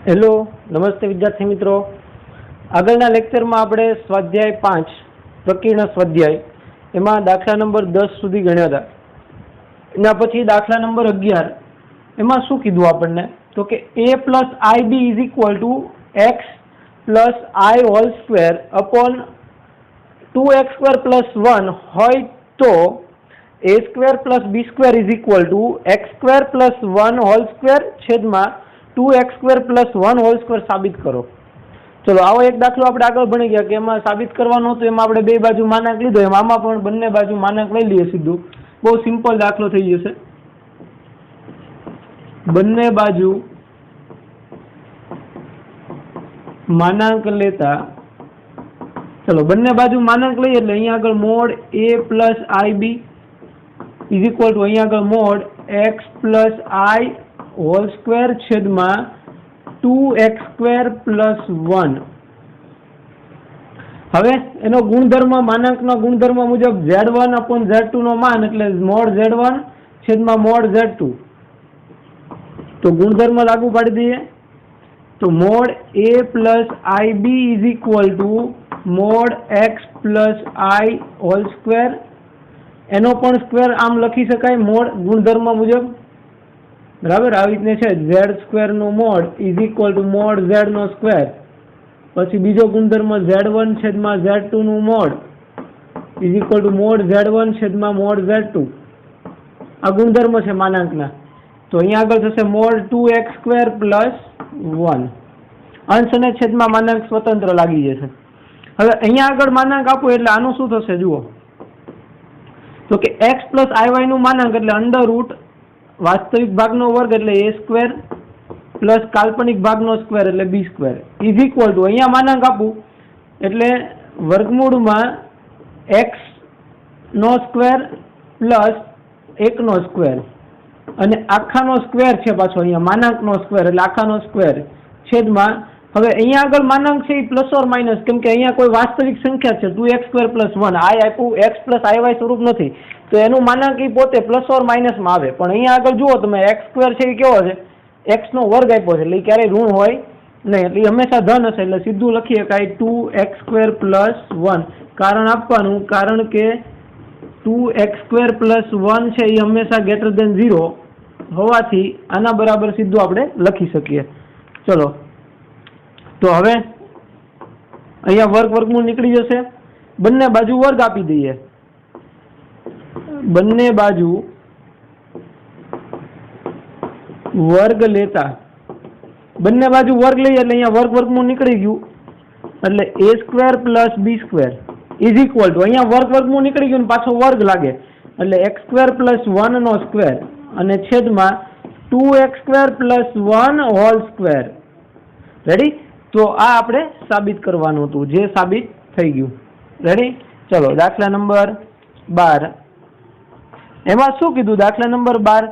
Hello, નમસ્તે વિદ્યાર્થી મિત્રો. આગળના લેક્ચરમાં આપણે સ્વાધ્યાય 5 પ્રકીર્ણ સ્વાધ્યાય એમાં દાખલા નંબર 10 સુધી ગણ્યા હતા. એના પછી દાખલા નંબર 11 એમાં શું કીધું આપણને તો કે a plus ib is equal two x plus i whole square upon 2x square plus 1 હોય તો a square plus b square is equal two x square plus 1 whole square છેદમાં 2x square plus 1 whole square સાબિત કરો. ચલો આવો એક દાખલો આપણે આગળ ભણી ગયા કે એમાં સાબિત કરવાનો હતો, એમાં આપણે બે બાજુ માનાંક લીધો, એમ આમાં પણ બંને બાજુ માનાંક લઈ લઈએ સીધું. બહુ સિમ્પલ દાખલો થઈ જશે. બંને બાજુ માનાંક લેતા, ચલો બંને બાજુ માનાંક લઈએ એટલે અહીંયા આગળ mode a plus ib is equal two અહીંયા આગળ mode x plus i whole square છેદમાં 2x સ્ક્વેર પ્લસ 1. હવે એનો ગુણધર્મ, માનાંકનો ગુણધર્મ મુજબ z1 અપોન z2 નો માન એટલે મોડ z1 છેદમાં મોડ z2. તો ગુણધર્મ લાગુ પાડી દઈએ તો mode a plus ib is equal to mode x plus i whole square, એનો પણ સ્ક્વેર આમ લખી શકાય મોડ ગુણધર્મ મુજબ, બરાબર. આવી રીતને છે z સ્ક્વેર નો mod is equal to mod z નો સ્ક્વેર. પછી બીજો ગુણધર્મ z1 છેદમાં z2 નું mod is equal to mod z1 છેદમાં મોડ z2. આ ગુણધર્મ છે માનાંકના. તો અહીંયા આગળ થશે મોડ 2x સ્ક્વેર પ્લસ 1. અંશ અને છેદમાં માનાંક સ્વતંત્ર લાગી જશે. હવે અહીંયા આગળ માનાંક આપો એટલે આનું શું થશે જુઓ તો કે x પ્લસ iy નું માનાંક એટલે અંડર રૂટ વાસ્તવિક ભાગનો વર્ગ એટલે a સ્ક્વેર પ્લસ કાલ્પનિક ભાગનો સ્ક્વેર એટલે b square is equal two અહીંયા માનાંક આપું એટલે વર્ગમૂળમાં x નો સ્ક્વેર પ્લસ 1 નો સ્ક્વેર અને આખાનો સ્ક્વેર છે પાછો અહીંયા માનાંકનો સ્ક્વેર એટલે આખાનો સ્ક્વેર છેદમાં. હવે અહીંયા આગળ માનાંક છે એ પ્લસ ઓર માઇનસ, કેમ કે અહીંયા કોઈ વાસ્તવિક સંખ્યા છે 2x સ્ક્વેર પ્લસ 1, આઈ આપ્યું x પ્લસ iy સ્વરૂપ નથી તો એનું માનાંક એ પોતે પ્લસ ઓર માઇનસમાં આવે. પણ અહીંયા આગળ જુઓ તમે x સ્ક્વેર છે એ કેવો છે, x નો વર્ગ આપ્યો છે એટલે એ ક્યારેય ઋણ હોય નહીં, એટલે એ હંમેશા ધન હશે. એટલે સીધું લખીએ કે 2x સ્ક્વેર પ્લસ 1. કારણ આપવાનું, કારણ કે 2x સ્ક્વેર પ્લસ 1 છે એ હંમેશા ગ્રેટર દેન 0 હોવાથી આના બરાબર સીધું આપણે લખી શકીએ. ચલો તો હવે અહીંયા વર્ગ વર્ગમૂળ નીકળી જશે. બંને બાજુ વર્ગ આપી દઈએ. બંને બાજુ વર્ગ લેતા, બંને બાજુ વર્ગ લઈએ એટલે અહીંયા વર્ગ વર્ગમૂળ નીકળી ગયું એટલે a square plus b square is equal two અહીંયા વર્ગ વર્ગમૂળ નીકળી ગયું પાછો વર્ગ લાગે એટલે x સ્ક્વેર પ્લસ 1 નો સ્ક્વેર અને છેદમાં 2x square plus 1 whole square. Ready? તો આ આપણે સાબિત કરવાનું હતું, જે સાબિત થઈ ગયું. રેડી? ચલો દાખલા નંબર 12 એમાં શું કીધું? દાખલા નંબર 12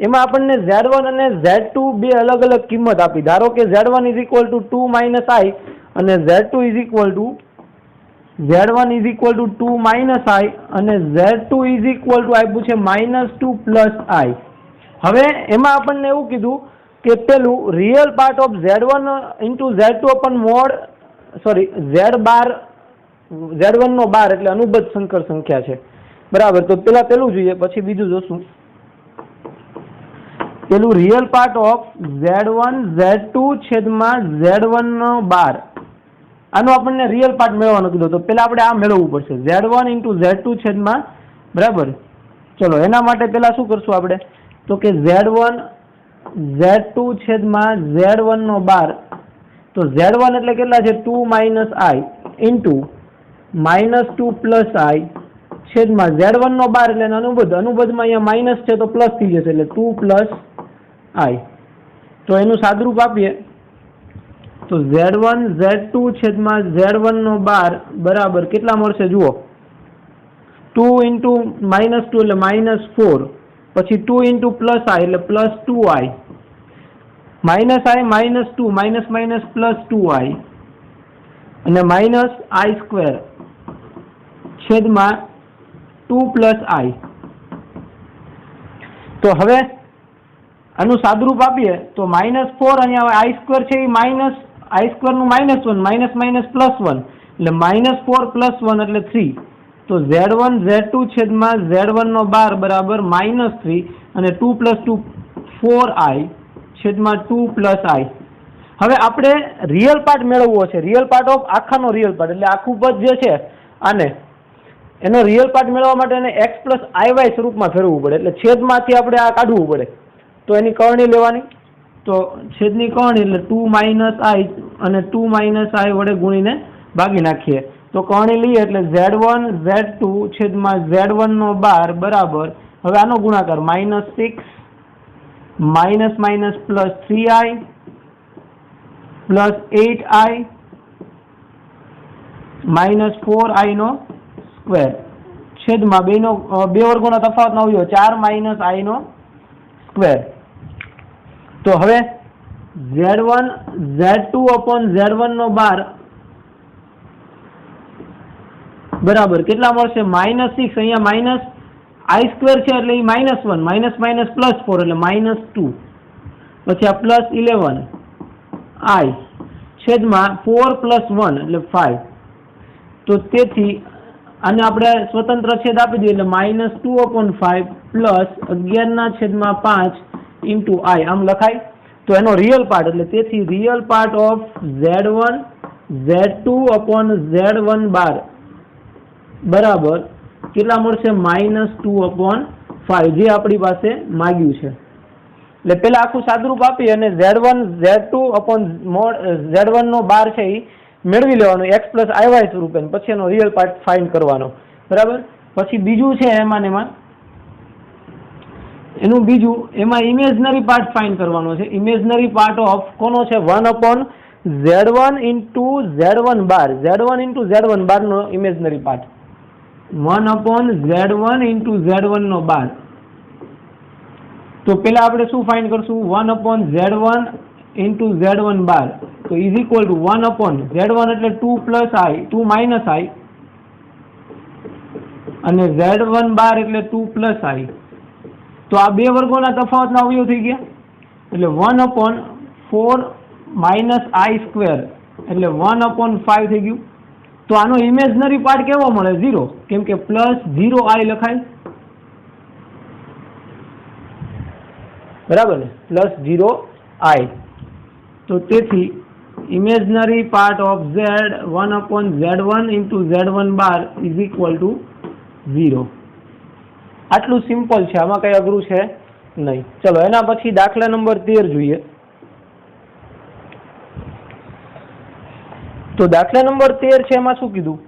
એમાં આપણને z1 અને z2 બે અલગ અલગ કિંમત આપી. ધારો કે z1 is equal two 2 minus i અને z2 is equal two z1 is equal two 2 minus i અને z2 ઇઝ ઇક્વલ ટુ આપ્યું છે -2 પ્લસ i. હવે એમાં આપણને એવું કીધું કે પેલું real part of z1 into z2 upon mod z1 નો બાર એટલે અનુબદ્ધ સંકર સંખ્યા છે, બરાબર. તો પેલું જોઈએ પછી બીજું જોશું. પેલું real part of z1 z2 છેદમાં z1 નો બાર, આનો આપણને રિયલ પાર્ટ મેળવવાનો કીધો તો પેલા આપણે આ મેળવવું પડશે z1 ઇન્ટુ z2 છેદમાં, બરાબર. ચલો એના માટે પેલા શું કરશું આપણે તો કે z1 z2 છેદમાં z1 નો બાર. તો z1 એટલે કેટલા છે 2 minus i into -2 plus i છેદમાં z1 નો બાર એટલે અનુબદ્ધ, અનુબદ્ધમાં અહીંયા માઇનસ છે તો પ્લસ થઈ જશે એટલે 2 પ્લસ i. તો એનું સાદરૂપ આપીએ તો z1 z2 છેદમાં z1 નો બાર બરાબર કેટલા મળશે જુઓ 2 ઇન્ટુ -2 એટલે -4, પછી 2 ઇન્ટુ પ્લસ i એટલે plus 2i, minus i -2 minus minus plus 2i અને માઇનસ i સ્ક્વેર છેદમાં 2 પ્લસ i. તો હવે આનું સાદુરૂપ આપીએ તો -4 અહીંયા i સ્ક્વેર છે એ માઇનસ i સ્ક્વેર નું -1 માઇનસ માઇનસ +1 એટલે -4 + 1 એટલે 3. તો z1 z2 છેદમાં z1 નો બાર બરાબર -3 અને 2 + 2 4i છેદમાં 2 + i. હવે આપણે રિયલ પાર્ટ મેળવવો છે, રિયલ પાર્ટ ઓફ આખાનો રિયલ પાર્ટ એટલે આખું પદ જે છે આને એનો રિયલ પાર્ટ મેળવવા માટે એને x + iy સ્વરૂપમાં ફેરવવું પડે એટલે છેદમાંથી આપણે આ કાઢવું પડે. તો એની કરણી લેવાની, તો છેદની કરણી એટલે 2 - i અને 2 - i વડે ગુણીને ભાગી નાખીએ. તો કરણી લઈએ એટલે z1 z2 છેદમાં z1 નો બાર બરાબર, હવે આનો ગુણાકાર -6 +3i +8i -4i નો સ્ક્વેર છેદમાં બે વર્ગોના તફાવતનો આવ્યો 4 - i નો સ્ક્વેર. તો હવે z1 z2 upon z1 નો બાર બરાબર કેટલા મળશે? -6 અહીંયા -i સ્ક્વેર છે એટલે એ -1 -, +4 એટલે -2 પછી આ +11 i છેદમાં 4 + 1 એટલે 5. તો તેથી આને આપણે સ્વતંત્ર છેદ આપી દઈએ એટલે -2/5 +11/5 * i આમ લખાય. તો એનો રિયલ પાર્ટ એટલે તેથી real part of z1 z2 upon z1 બાર બરાબર કેટલા મળશે? -2/5 જે આપણી પાસે માગ્યું છે. એટલે પેલા આખું સાદુરૂપ આપી અને z1 z2 upon z1 નો બાર છે એ મેળવી લેવાનું x + iy સ્વરૂપે, પછી એનો રિયલ પાર્ટ ફાઇન્ડ કરવાનો. બરાબર. પછી બીજું છે એમાં એમાં ઇમેજનરી પાર્ટ ફાઇન્ડ કરવાનો છે. ઇમેજનરી પાર્ટ ઓફ કોનો છે? 1/z1 * z1 બાર, z1 * z1 બાર નો ઇમેજનરી પાર્ટ 1/z1 * z1 નો બાર. તો પેલા આપણે શું ફાઇન્ડ કરશું? 1/z1 * z1 બાર તો ઇઝ ઇક્વલ ટુ 1/z1 એટલે 2 + i 2 - i અને z1 બાર એટલે 2 + i. તો આ બે વર્ગોના તફાવતના અવયવ થઈ ગયા એટલે 1/4 - i સ્ક્વેર એટલે 1/5 થઈ ગયું. તો આનો ઇમેજનરી પાર્ટ કેવો મળે? 0, કેમ કે +0i લખાય. બરાબર ને? +0i. તો તેથી imaginary part of z 1/z1 * z1 bar is equal two 0. આટલું સિમ્પલ છે, આમાં કઈ અઘરું છે નહીં. ચલો એના પછી દાખલા નંબર 13 જોઈએ. તો દાખલા નંબર 13 છે એમાં શું કીધું?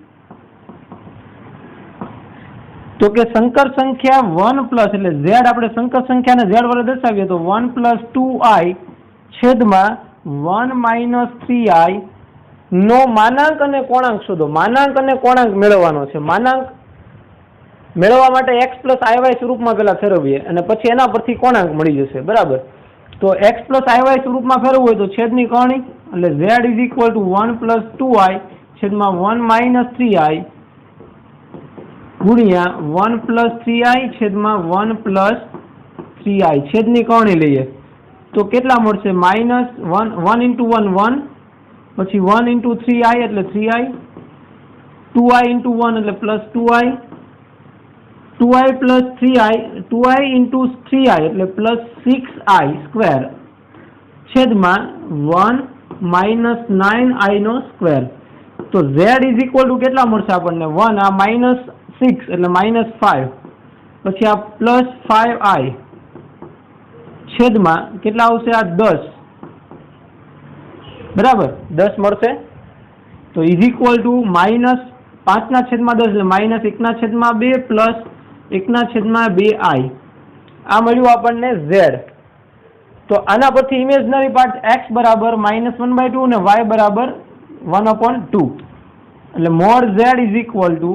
તો કે સંકર સંખ્યા 1 + એટલે z આપણે સંકર સંખ્યાને z વડે દર્શાવીએ તો 1 + 2i છેદમાં 1 - 3i નો માનાંક અને કોણાંક શોધો. માનાંક અને કોણાંક મેળવવાનો છે. માનાંક મેળવવા માટે x + iy સ્વરૂપમાં પેલા ફેરવીએ અને પછી એના પરથી કોણાંક મળી જશે. બરાબર. તો x + iy સ્વરૂપમાં ફેરવવું હોય તો છેદની કરણી એટલે z is equal to 1 + 2i છેદમાં 1 - 3i ગુણ્યા 1 + 3i છેદમાં 1 + 3i છેદની કરણી લઈએ તો કેટલા મળશે? -1 * 1 1 પછી 1 * 3i એટલે 3i 2i * 1 એટલે +2i 2i + 3i 2i * 3i એટલે +6i સ્ક્વેર છેદમાં 1 - 9i નો સ્ક્વેર. તો z ઇઝ ઇક્વલ ટુ કેટલા મળશે આપણને? 1 આ -6 એટલે -5 પછી આ +5i છેદમાં કેટલા આવશે? આ 10. બરાબર 10 મળશે. તો ઇઝ ઇક્વલ ટુ -5/10 એટલે -1/2 +1/2i આ મળ્યું આપણને z. તો આના પરથી ઇમેજનરી પાર્ટ x બરાબર -1/2 અને y બરાબર 1/2 એટલે mod z is equal two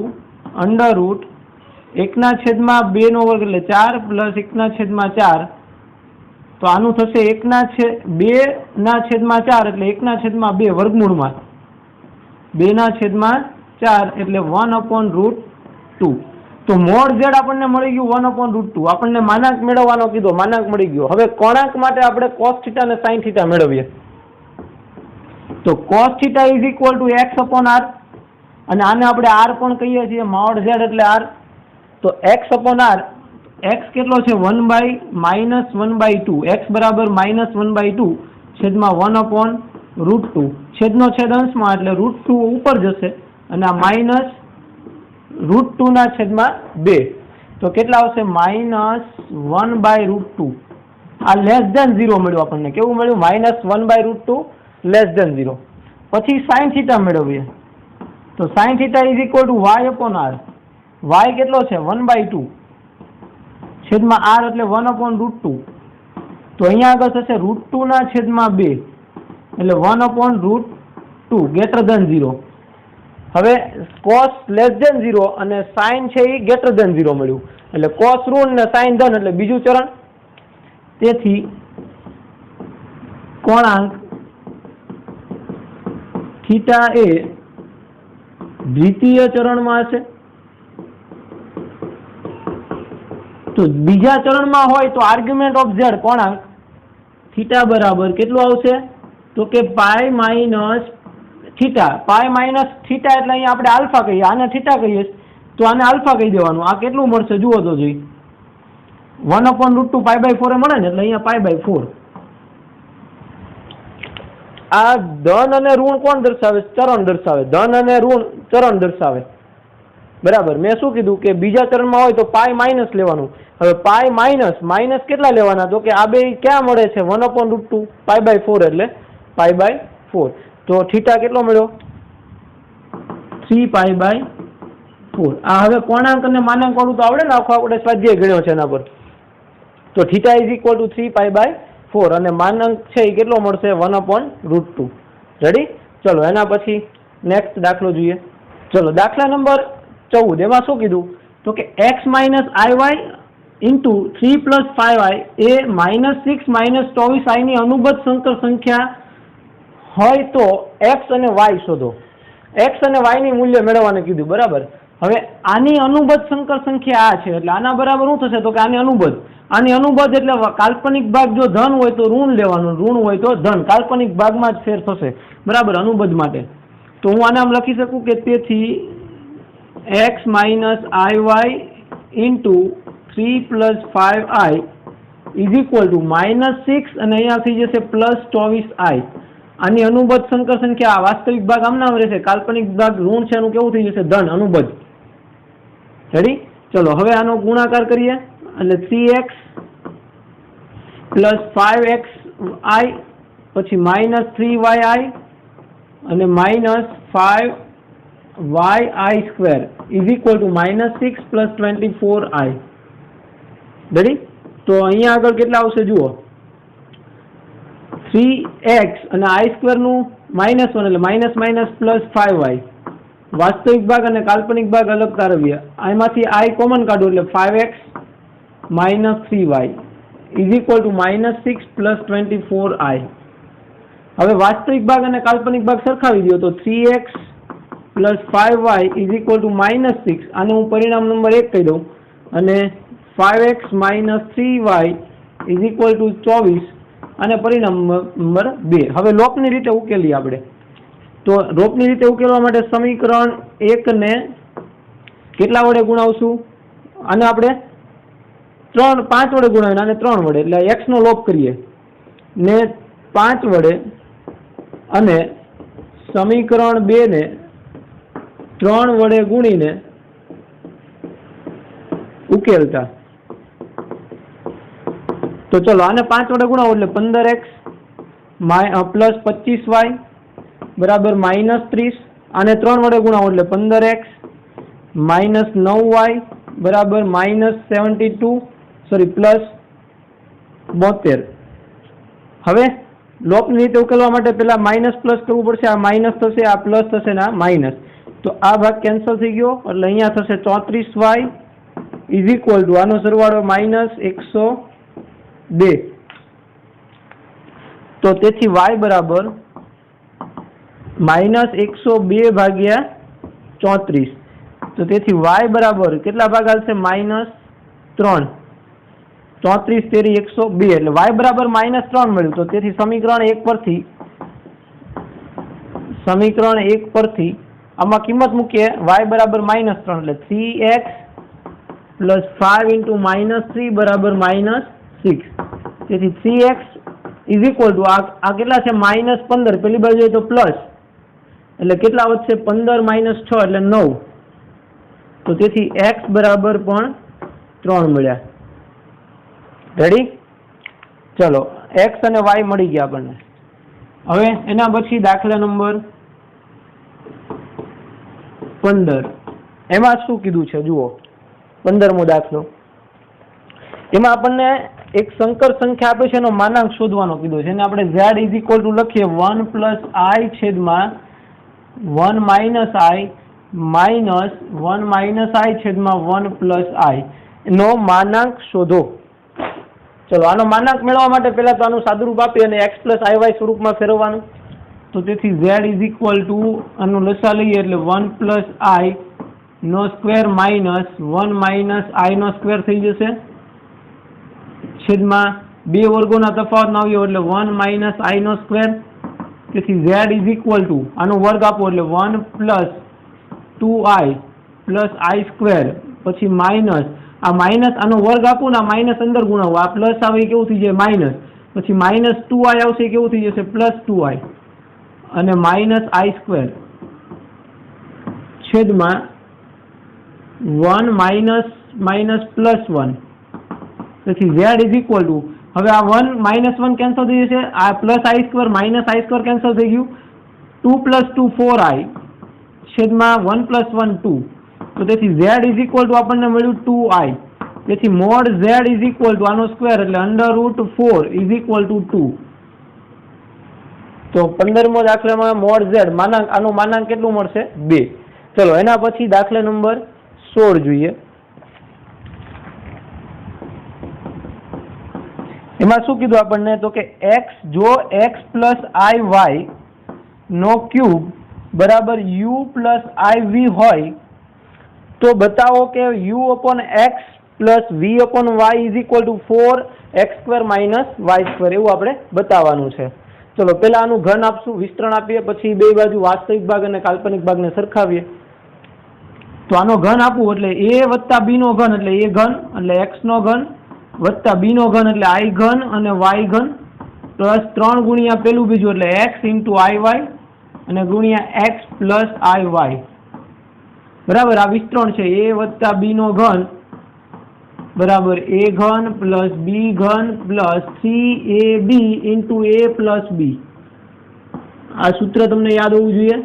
√1/2 નો વર્ગ એટલે 4 +1/4. તો આનું થશે 2/4 એટલે 1/2 વર્ગમૂળમાં 2/4 એટલે 1/√2. તો મોડ ઝેડ આપણને મળી ગયું 1/√2. આપણને માનાંક મેળવવાનો કીધો, માનાંક મળી ગયો. હવે કોણાંક માટે આપણે cos θ અને sin θ મેળવીએ. તો cos θ is equal two x/r, અને આને આપણે r પણ કહીએ છીએ, મોડ ઝેડ એટલે r. તો x/r, x કેટલો છે 1/-1/2, x બરાબર -1/2 છેદમાં 1/√2. છેદનો છેદ અંશમાં એટલે √2 ઉપર જશે અને આ -√2 ના છેદમાં 2. તો કેટલા આવશે -1/√2. આ લેસ ધેન 0 મળ્યું આપણને. કેવું મળ્યું? -1/√2 લેસ ધેન 0. પછી sin θ મેળવીએ. તો sin θ is equal to y/r. y કેટલો છે 1/2 છેદમાં r એટલે 1/√2. તો અહીંયા આગળ થશે √2 ના છેદમાં 2 એટલે 1/√2 ગ્રેટર ધેન 0. હવે cos લેસ ધેન 0 અને sin છે એ ગ્રેટર ધેન 0 મળ્યું. એટલે cos ઋણ ને sin ધન એટલે બીજું ચરણ. તેથી કોણાંક થીટા એ દ્વિતીય ચરણમાં હશે. તો બીજા ચરણમાં હોય તો આર્ગ્યુમેન્ટ ઓફ ઝેડ કોણાંક થીટા બરાબર કેટલું આવશે? તો કે pi minus theta. Pi minus theta એટલે અહીંયા આપણે આલ્ફા કહીએ, આને થીટા કહીએ તો આને આલ્ફા કહી દેવાનું. આ કેટલું મળશે જુઓ તો જોઈ, 1/√2 π/4 મળે ને, એટલે અહીંયા π/4. આ ધન અને ઋણ કોણ દર્શાવે? ચરણ દર્શાવે. ધન અને ઋણ ચરણ દર્શાવે. બરાબર. મેં શું કીધું કે બીજા ચરણમાં હોય તો પાઈ માઇનસ લેવાનું. હવે પાઈ માઇનસ કેટલા લેવાના? તો કે આ બે ક્યાં મળે છે? 1/√2 π/4 એટલે π/4. તો થીટા કેટલો મળ્યો? 3π/4. આ હવે કોણાંક અને માનાંક વાળું તો આવડે ને, આખો આપણે સ્વાધ્યાય ગણ્યો છે એના પર. તો થીટા ઇઝ ઇક્વલ ટુ 3π/4 અને માનાંક છે એ કેટલો મળશે? 1/√2. રેડી? ચલો એના પછી નેક્સ્ટ દાખલો જોઈએ. ચલો દાખલા નંબર 14. એમાં શું કીધું? તો કે x - iy ઇન્ટુ 3 + 5i એ -6 - 24i ની અનુબદ્ધ સંકર સંખ્યા હોય તો x અને y શોધો. x અને y ની મૂલ્ય મેળવવાનું કીધું. બરાબર. હવે આની અનુબદ્ધ સંકર સંખ્યા આ છે, એટલે આના બરાબર શું થશે? તો કે આની અનુબદ્ધ. આની અનુબદ્ધ એટલે કાલ્પનિક ભાગ જો ધન હોય તો ઋણ લેવાનું, ઋણ હોય તો ધન. કાલ્પનિક ભાગમાં જ ફેર થશે. બરાબર. અનુબદ્ધ માટે તો હું આને આમ લખી શકું કે તેથી x - iy into 3 + 5i is equal two -6 અને અહીંયા થઈ જશે +24i. આની અનુબદ્ધ સંકર સંખ્યા, વાસ્તવિક ભાગ આમ નામ રહેશે, કાલ્પનિક ભાગ ઋણ છે એનું કેવું થઈ જશે? ધન. અનુબદ્ધ. રેડી? ચલો હવે આનો ગુણાકાર કરીએ એટલે 3x + 5xi પછી -3yi અને -5yi² is equal two -6 + 24i. Ready? તો અહીંયા આગળ કેટલા આવશે જુઓ, 3x અને i² નું -1 એટલે -+ 5y. વાસ્તવિક ભાગ અને કાલ્પનિક ભાગ અલગ તારવીએ. આમાંથી i કોમન કાઢો એટલે 5x - 3y is equal two -6 + 24i. હવે વાસ્તવિક ભાગ અને કાલ્પનિક ભાગ સરખાવી દો તો 3x + 5y is equal two -6. આને હું પરિણામ નંબર 1 કહી દઉં અને 5x - 3y is equal two 24 અને પરિણામ નંબર 2. હવે લોપની રીતે ઉકેલીએ આપણે. તો લોપની રીતે ઉકેલવા માટે સમીકરણ 1 ને કેટલા વડે ગુણાવશું? આને આપણે 5 વડે ગુણાવીને આને 3 વડે, એટલે x નો લોપ કરીએ ને 5 વડે અને સમીકરણ 2 ને 3 વડે ગુણીને ઉકેલતા. તો ચલો આને 5 વડે ગુણાવો એટલે 15x + 25y બરાબર -30. આને 3 વડે ગુણાવો એટલે 15x - 9y બરાબર -72 +72. હવે લોપની રીતે ઉકેલવા માટે પેલા માઇનસ પ્લસ કરવું પડશે. આ માઇનસ થશે, આ પ્લસ થશે ને આ માઇનસ. તો આ ભાગ કેન્સલ થઈ ગયો એટલે અહીંયા થશે 34y ઇઝ ઇક્વલ ટુ આનો સરવાળો -102. તો તેથી y બરાબર -102/34. तो તેથી y बराबर કેટલા ભાગ આવશે -3 34 તેરી 102 એટલે y बराबर -3 મળ્યું। તો તેથી સમીકરણ 1 પરથી આમાં કિંમત મૂકીએ y બરાબર -3 એટલે 3x + 5 × -3 બરાબર -6। તેથી 3x = આ કેટલા છે -15, પેલી બાજુ જોઈએ તો પ્લસ એટલે કેટલા વધશે 15 - 6 એટલે 9। તો તેથી x બરાબર પણ 3 મળ્યા। રેડી? ચલો x અને y મળી ગયા આપણને। હવે એના પછી દાખલા નંબર 15 એમાં શું કીધું છે જુઓ। 15મો દાખલો, એમાં આપણને એક સંકર સંખ્યા આપે છે એનો માનાંક શોધવાનો કીધો છે। એને આપણે z = લખીએ 1 + i છેદમાં 1 - i માઇનસ 1 - i છેદમાં 1 + i નો માનાંક શોધો। ચલો આનો માનાંક મેળવવા માટે પહેલા તો આનું સાદુરૂપ આપી અને x + iy સ્વરૂપમાં ફેરવવાનું। તો તેથી z = આનું લસા લઈએ એટલે 1 + i નો સ્ક્વેર માઇનસ 1 - i નો સ્ક્વેર થઈ જશે છેદમાં 2 વર્ગોના તફાવતનો આવ્યો એટલે 1 - i નો સ્ક્વેર। તેથી z = આનો વર્ગ આપો એટલે 1 + 2i + i સ્ક્વેર પછી માઇનસ આ માઇનસ આનો વર્ગ આપો ને આ માઇનસ અંદર ગુણાવો આ પ્લસ આવે કેવું થઈ જાય માઇનસ પછી -2i આવશે કેવું થઈ જશે +2i અને -i સ્ક્વેર છેદમાં 1 - +1। તેથી z = હવે આ 1 -1 કેન્સલ થઈ જશે આ +i square -i square cancel થઈ ગયું 2 + 2 4i છેદમાં 1 + 1 2। તો તેથી z = આપણને મળ્યું 2i। તેથી mod z = આનો સ્ક્વેર એટલે √4 = 2। તો 15મો દાખલામાં mod z આનું માનાંક કેટલું મળશે 2। ચલો એના પછી દાખલા નંબર 16 જોઈએ। એમાં શું કીધું આપણને તો કે જો x + iy નો ક્યુબ બરાબર u + iv હોય તો બતાવો કે u/x + v/y = 4x² - y² એવું આપણે બતાવવાનું છે। ચલો પહેલા આનું ઘન આપશું, વિસ્તરણ આપીએ, પછી બે બાજુ વાસ્તવિક ભાગ અને કાલ્પનિક ભાગને સરખાવીએ। તો આનો ઘન આપવું એટલે a + b નો ઘન એટલે a ઘન એટલે x નો ઘન વત્તા b નો ઘન એટલે i ઘન અને y ઘન પ્લસ 3 ગુણ્યા પેલું બીજું એટલે x × iy અને ગુણ્યા x + iy બરાબર। આ વિસ્તરણ છે a + b નો ઘન બરાબર a ઘન પ્લસ b ઘન પ્લસ 3ab × a + b। આ સૂત્ર તમને યાદ હોવું જોઈએ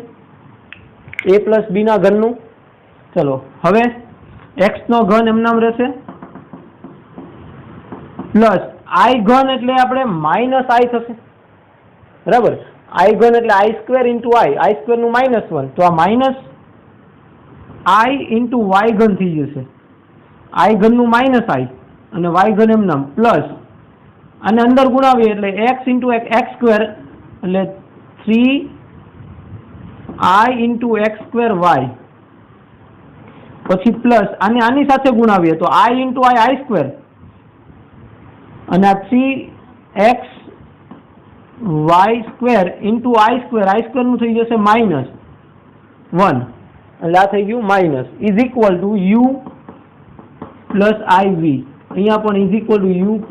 a + b ના ઘનનું। ચલો હવે x નો ઘન એમ નામ રહેશે પ્લસ i ઘન એટલે આપણે -i થશે બરાબર। i ઘન એટલે i² × i² નું -1 તો આ માઇનસ i × y ઘન થઈ જશે i ઘન નું -i અને y ઘન એમ નામ પ્લસ અને અંદર ગુણાવીએ એટલે x × x² એટલે 3i × x²y પછી પ્લસ અને આની સાથે ગુણાવીએ તો i × i² અને આ 3x y² × i² નું થઈ જશે -1 એટલે આ થઈ ગયું માઇનસ u + iv અહીંયા પણ u +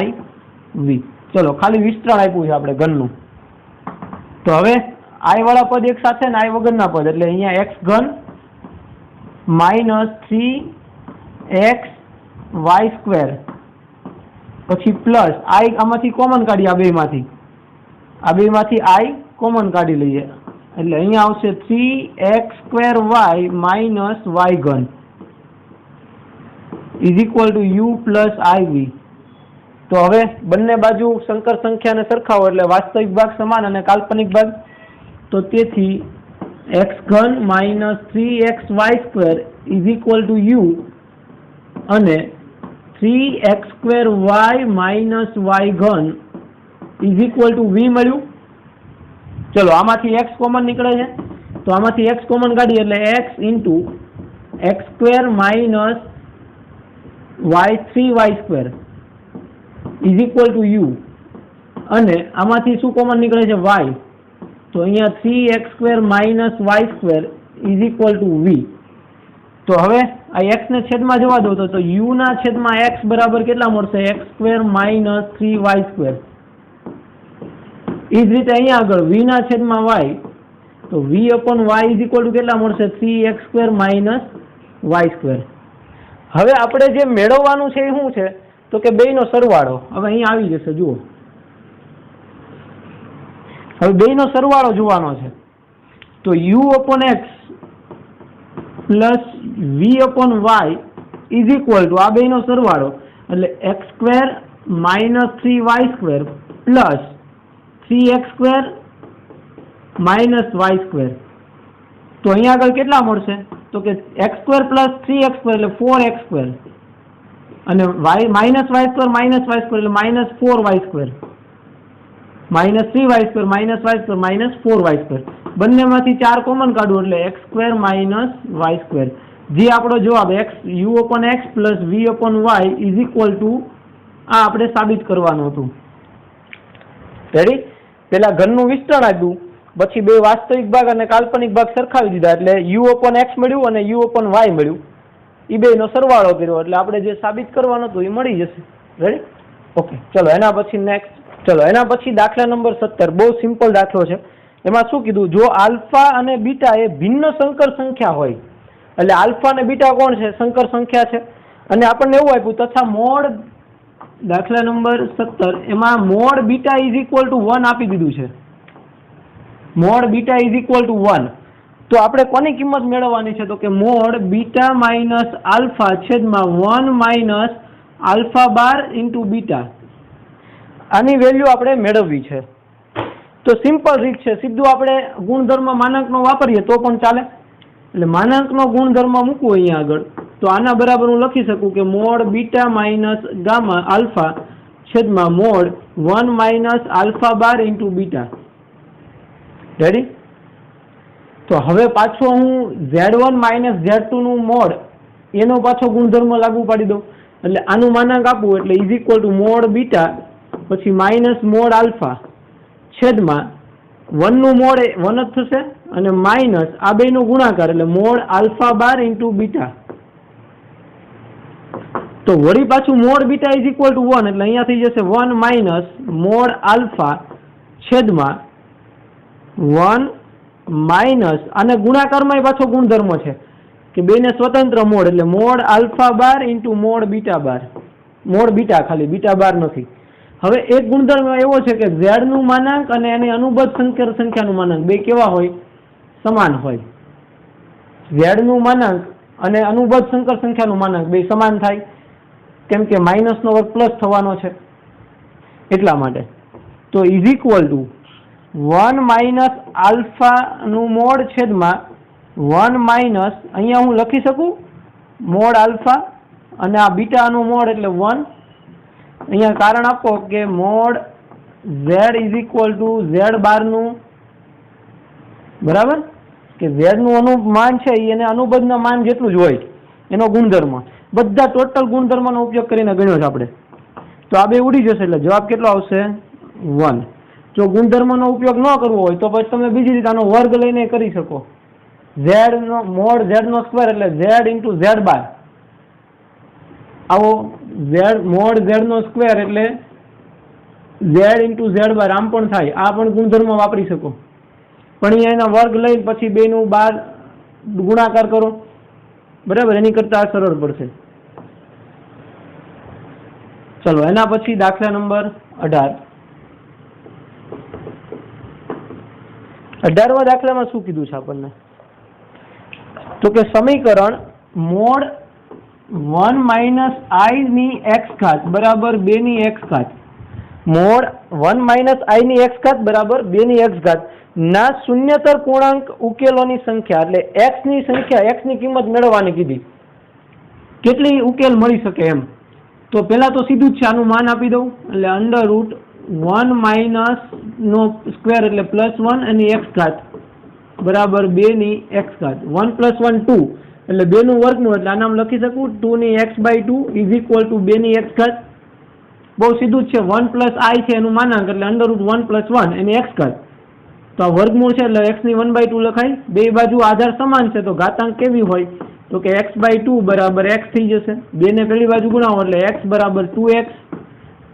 iv। ચલો ખાલી વિસ્તરણ આપ્યું છે આપણે ઘનનું। તો હવે i વાળા પદ એક સાથે ને i વગરના પદ એટલે અહીંયા x ઘન -3x y² પછી પ્લસ i આમાંથી કોમન કાઢીએ આ બેમાંથી i કોમન કાઢી લઈએ એટલે અહીંયા આવશે 3x² y - y ઘન u + iv। તો હવે બંને બાજુ સંકર સંખ્યાને સરખાવો એટલે વાસ્તવિક ભાગ સમાન અને કાલ્પનિક ભાગ। તો તેથી x ઘન -3xy² u અને 3x² y - y ઘન v મળ્યું। ચલો આમાંથી x કોમન નીકળે છે તો આમાંથી x કોમન કાઢીએ એટલે x × x square minus y3y square is equal to you, અને આમાંથી શું કોમન નીકળે છે? y. તો અહીંયા 3x square minus y square is equal to v. તો હવે આ x ને છેદમાં જવા દો તો u ના છેદમાં x બરાબર કેટલા મળશે? x square minus 3y square. એ જ રીતે અહીંયા આગળ v ના છેદમાં y, તો v upon y is equal two કેટલા મળશે? 3x square minus y square. હવે આપણે જે મેળવવાનું છે એ શું છે? તો કે બેયનો સરવાળો. હવે અહીંયા આવી જશે, જુઓ. હવે બેયનો સરવાળો જોવાનો છે. તો u upon x plus v upon y is equal two આ બેયનો સરવાળો એટલે x square minus 3y square plus 3x square minus y square. તો અહીંયા આગળ કેટલા મળશે? તો કે x square plus 3x square એટલે 4x સ્ક્વેર, અને y માઇનસ y સ્ક્વેર એટલે minus 4y square, minus 3y square minus y square minus 4y square. બંનેમાંથી 4 કોમન કાઢવું એટલે x square minus y square. જે આપણો જવાબ u upon x plus v upon y is equal two આ આપણે સાબિત કરવાનું હતું. રેડી? પેલા ઘનનું વિસ્તરણ આપ્યું, પછી બે વાસ્તવિક ભાગ અને કાલ્પનિક ભાગ સરખાવી દીધા એટલે u અપોન x મળ્યું અને u અપોન y મળ્યું. એ બેનો સરવાળો કર્યો એટલે આપણે જે સાબિત કરવાનું હતું એ મળી જશે. રેડી? ઓકે, ચલો એના પછી નેક્સ્ટ. ચલો એના પછી દાખલા નંબર 17. બહુ સિમ્પલ દાખલો છે. એમાં શું કીધું? જો આલ્ફા અને બીટા એ ભિન્ન સંકર સંખ્યા હોય, એટલે આલ્ફા અને બીટા કોણ છે? સંકર સંખ્યા છે. અને આપણને એવું આપ્યું તથા મોડ, દાખલા નંબર 17 એમાં mode beta is equal to 1 આપી દીધું છે. Mode beta is equal to 1. તો આપણે કોની કિંમત મેળવવાની છે? તો કે મોડ બીટા માઇનસ આલ્ફા છેદમાં 1 minus alpha bar into beta. આની વેલ્યુ આપણે મેળવવી છે. તો સિમ્પલ રીત છે, સીધું આપણે ગુણધર્મ માનાંકનો વાપરીએ તો પણ ચાલે. એટલે માનાંકનો ગુણધર્મ મૂકવો અહીંયા આગળ, તો આના બરાબર હું લખી શકું કે mod beta minus gamma alpha છેદમાં mod 1 minus alpha bar into beta. Ready? તો હવે પાછો હું Z1 માઇનસ Z2 નું મોડ એનો પાછો ગુણધર્મ લાગુ પાડી દઉં. એટલે આનું માનાંક આપવું એટલે is equal to mode beta પછી માઇનસ મોડ આલ્ફા છેદમાં 1 નું મોડ 1 જ થશે અને માઇનસ આ બેનો ગુણાકાર એટલે mod alpha bar into beta. તો વળી પાછું mode beta is equal to 1 એટલે અહીંયા થઈ જશે 1 માઇનસ મોડ આલ્ફા છેદમાં 1 માઇનસ અને ગુણાકારમાં પાછો ગુણધર્મ છે કે બેને સ્વતંત્ર મોડ એટલે mod alpha bar into mod beta bar. Mod beta ખાલી, બીટા બાર નથી. હવે એક ગુણધર્મ એવો છે કે z નું માનાંક અને એની અનુબદ્ધ સંકર સંખ્યાનું માનાંક બે કેવા હોય? સમાન હોય. z નું માનાંક અને અનુબદ્ધ સંકર સંખ્યાનું માનાંક બે સમાન થાય, કેમ કે માઇનસ નો વર્ગ પ્લસ થવાનો છે એટલા માટે. તો is equal to 1 minus alpha નું મોડ છેદમાં 1 માઇનસ, અહીંયા હું લખી શકું મોડ આલ્ફા અને આ બીટાનું મોડ એટલે 1. અહીંયા કારણ આપો કે mode z is equal two z બારનું, બરાબર, કે z નું અનુમાન છે એને અનુબદ્ધના માન જેટલું જ હોય એનો ગુણધર્મ. બધા ટોટલ ગુણધર્મનો ઉપયોગ કરીને ગણ્યો છે આપણે. તો આ બે ઉડી જશે એટલે જવાબ કેટલો આવશે? 1. જો ગુણધર્મનો ઉપયોગ ન કરવો હોય તો પછી તમે બીજી રીતે આનો વર્ગ લઈને કરી શકો. z નો મોડ z નો સ્ક્વેર એટલે z ઇન્ટુ z બાર. આવો z મોડ z નો સ્ક્વેર એટલે z ઇન્ટુ z બાર આમ પણ થાય. આ પણ ગુણધર્મ વાપરી શકો, પણ અહીંયા એના વર્ગ લઈને પછી બેનું બાર ગુણાકાર કરો, બરાબર, એની કરતા આ સરળ પડશે. ચલો એના પછી દાખલા નંબર 18. 18મા દાખલામાં શું કીધું છે આપણને? તો કે સમીકરણ મોડ 1 માઇનસ i ની x ઘાત બરાબર 2 ની x ઘાત, મોડ 1 માઇનસ i ની x ઘાત બરાબર 2 ની x ઘાત ના શૂન્યતર પૂર્ણાંક ઉકેલોની સંખ્યા એટલે x ની સંખ્યા, x ની કિંમત મેળવવાની કીધી. કેટલી ઉકેલ મળી શકે એમ? તો પેલા તો સીધું જ છે, આનું માન આપી દઉં એટલે અંડર રૂટ 1 માઇનસ નો સ્ક્વેર એટલે +1 એની x ઘાત બરાબર 2 ની x ઘાત. 1 + 1 2 એટલે 2 નું વર્ગમૂળ એટલે આનામ લખી શકું 2x/2 ઇઝ ઇક્વલ ટુ 2 ની x ઘાત. બહુ સીધું જ છે, 1 + i છે એનું માનાંક એટલે √1 + 1 એની x ઘાત. તો આ વર્ગમૂળ છે એટલે x ની 1/2 લખાય. બે બાજુ આધાર સમાન છે તો ઘાતાંક કેવી હોય તો કે x/2 બરાબર x થઈ જશે. 2 ને પેલી બાજુ ગુણાવો એટલે x બરાબર 2x.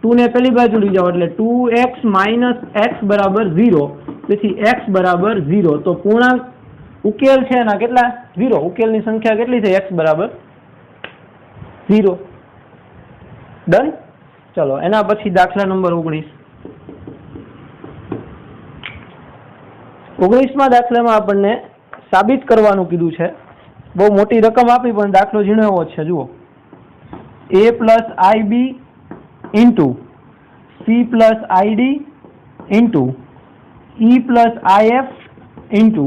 2 ને પેલી બાજુ લઈ જાઓ એટલે 2x - x બરાબર 0. તેથી x બરાબર 0. તો પૂર્ણાંક ઉકેલ છે એના કેટલા 0. ઉકેલની સંખ્યા કેટલી છે x બરાબર 0. ડન. ચલો એના પછી દાખલા નંબર 19. 19માં દાખલામાં આપણને સાબિત કરવાનું કીધું છે. બહુ મોટી રકમ આપી પણ દાખલો ઝીણો છે. જુઓ, a + ib into c + id into e + if into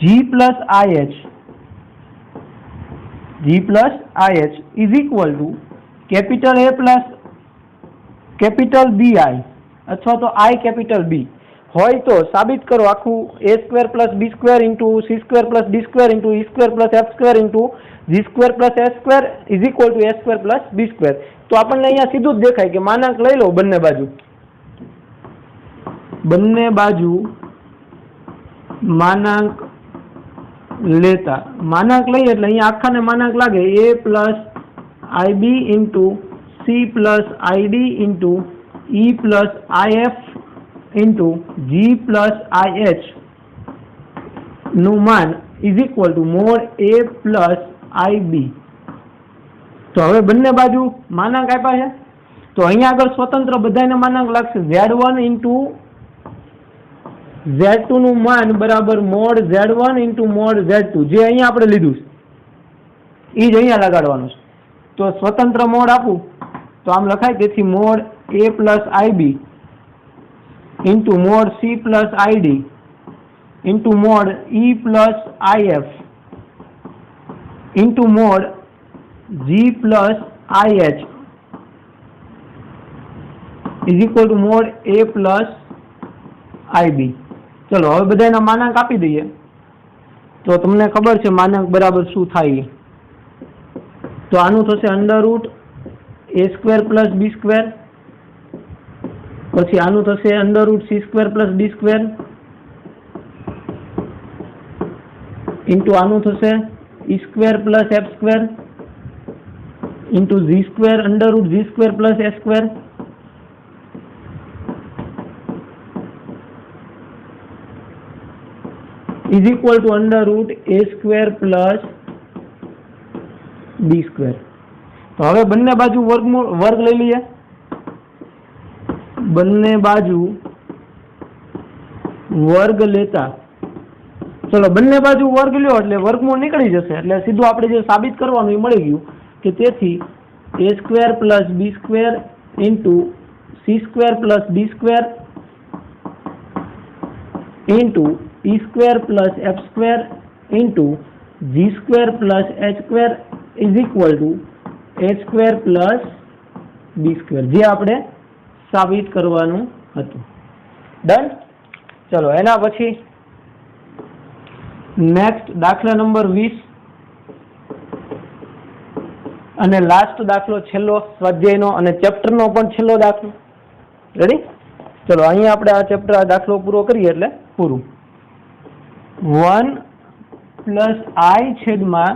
g + ih is equal two capital A plus capital BI અથવા તો I કેપિટલ B હોય તો સાબિત કરો આખું a² + b² into c² + d² into e² + f² into g² + s² is equal two a² + b². તો આપણને અહીંયા સીધું જ દેખાય કે માનાંક લઈ લો બંને બાજુ માનાંક લેતા માનાંક લઈએ એટલે અહીંયા આખાને માનાંક લાગે a + ib into c + id into e + if into g + ih નું માન is equal to mode a + ib. તો હવે બંને બાજુ માનાંક આપ્યા છે તો અહીંયા આગળ સ્વતંત્ર બધાને માનાંક લાગશે. z1 ઇન્ટુ z2 નું માન બરાબર mode z1 into mode z2 જે અહીંયા આપણે લીધું છે એ જ અહીંયા લગાડવાનું છે. તો સ્વતંત્ર મોડ આપું તો આમ લખાય. તેથી mode a + ib into mode c + id into mode e + if into mode g + ih is equal to mode a + ib. ચલો હવે બધાના માનાંક આપી દઈએ તો તમને ખબર છે માનાંક બરાબર શું થાય. તો આનું થશે √a² + b², પછી આનું થશે √c² + d² ઇન્ટુ આનું થશે e² + f² into g² √g² + s² is equal two √a² + b². તો હવે બંને બાજુ વર્ગ લઈ લઈએ. બંને બાજુ વર્ગ લેતા ચલો બંને બાજુ વર્ગ લ્યો એટલે વર્ગમૂળ નીકળી જશે એટલે સીધું આપણે જે સાબિત કરવાનું એ મળી ગયું કે તેથી a² + b² into c² + d² into e² + f² into g² + h² is equal two a² + b², જે આપણે સાબિત કરવાનું હતું. ડન. ચલો એના પછી નેક્સ્ટ દાખલા નંબર 20 અને લાસ્ટ દાખલો છેલ્લો સ્વાધ્યાયનો અને ચેપ્ટરનો પણ છેલ્લો દાખલો. રેડી. ચલો અહીંયા આપણે આ ચેપ્ટર આ દાખલો પૂરો કરીએ એટલે પૂરું. 1 + i છેદમાં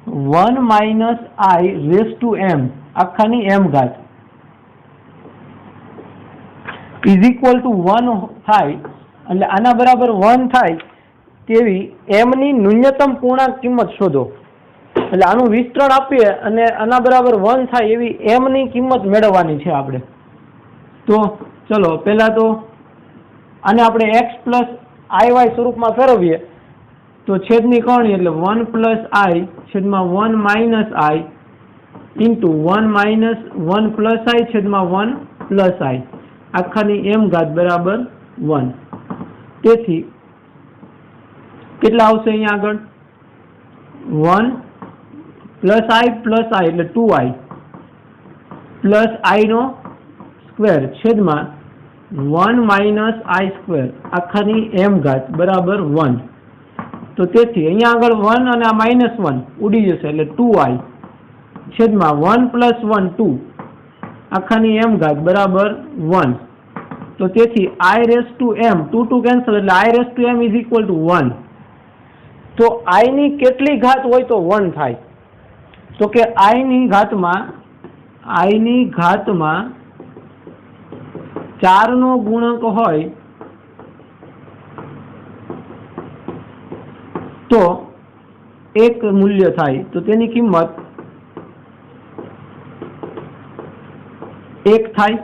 1 - i રેઝ ટુ m આખાની m ઘાત ઇઝ ઇક્વલ ટુ 1 થાય એટલે આના બરાબર 1 થાય તેવી m ની ન્યૂનતમ પૂર્ણાંક કિંમત શોધો. એટલે આનું વિસ્તરણ આપીએ અને આના બરાબર 1 થાય એવી m ની કિંમત મેળવવાની છે આપણે. તો ચલો પહેલા તો આને આપણે x + iy સ્વરૂપમાં ફેરવીએ તો છેદની કરણી એટલે 1 + i છેદમાં 1 - i ઇન્ટુ 1 - 1 + i છેદમાં 1 + i આખાની m ઘાત બરાબર 1. તેથી કેટલા આવશે અહીંયા આગળ 1 + i એટલે 2i પ્લસ i નો સ્ક્વેર છેદમાં 1 - i² આખાની m ઘાત બરાબર 1. તો તેથી અહીંયા આગળ 1 અને આ -1 ઉડી જશે એટલે 2i છેદમાં 1 + 1 2 આખાની m ઘાત બરાબર 1. તો તેથી i⁻m 2 કેન્સલ એટલે i⁻m = 1. તો i ની કેટલી ઘાત હોય તો 1 થાય? તો કે i ની ઘાતમાં 4 નો ગુણક હોય તો એક મૂલ્ય થાય, તો તેની કિંમત 1 થાય.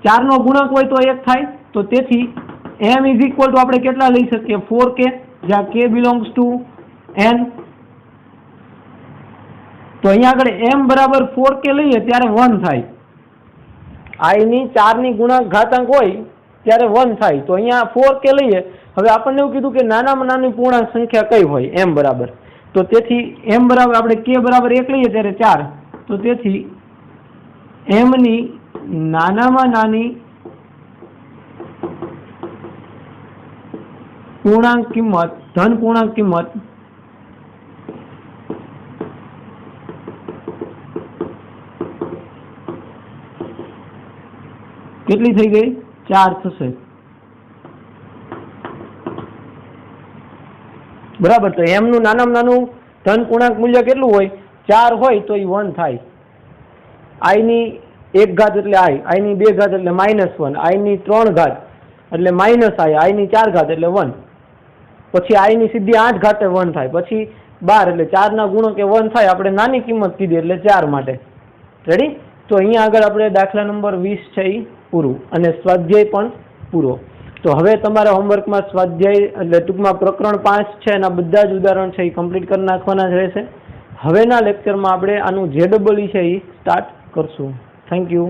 4 નો ગુણક હોય તો 1 થાય. તો તેથી m = આપણે કેટલા લઈ શકીએ? 4k, જ્યાં k belongs to n. તો અહીંયા આગળ m બરાબર 4k લઈએ ત્યારે 1 થાય. i ની 4 ની ગુણક ઘાતાંક હોય ત્યારે 1 થાય. તો અહીંયા 4k લઈએ. હવે આપણને એવું કીધું કે નાનામાં નાની પૂર્ણાંક સંખ્યા કઈ હોય? m બરાબર. તો તેથી m બરાબર આપણે k બરાબર 1 લઈએ ત્યારે 4. તો તેથી m ની નાનામાં નાની પૂર્ણાંક કિંમત, ધન પૂર્ણાંક કિંમત કેટલી થઈ ગઈ? 4 થશે. બરાબર. તો m નું નાનામાં નાનું ધન પૂર્ણાંક મૂલ્ય કેટલું હોય? 4 હોય તો એ 1 થાય. i ની 1 ઘાત એટલે i ની 2 ઘાત એટલે -1, i ની 3 ઘાત એટલે -i ની 4 ઘાત એટલે 1. પછી i ની સીધી 8 ઘાતે 1 થાય. પછી 12 એટલે 4 ના ગુણકે 1 થાય. આપણે નાની કિંમત કીધી એટલે 4 માટે. રેડી? તો અહીંયા આગળ આપણે દાખલા નંબર 20 છે એ પૂરું, અને સ્વાધ્યાય પણ પૂરો. તો હવે તમારા હોમવર્કમાં સ્વાધ્યાય એટલે ટૂંકમાં પ્રકરણ 5 છે એના બધા જ ઉદાહરણ છે એ કમ્પ્લીટ કરી નાખવાના જ રહેશે. હવેના લેક્ચરમાં આપણે આનું JEE છે એ સ્ટાર્ટ કરશું. Thank you.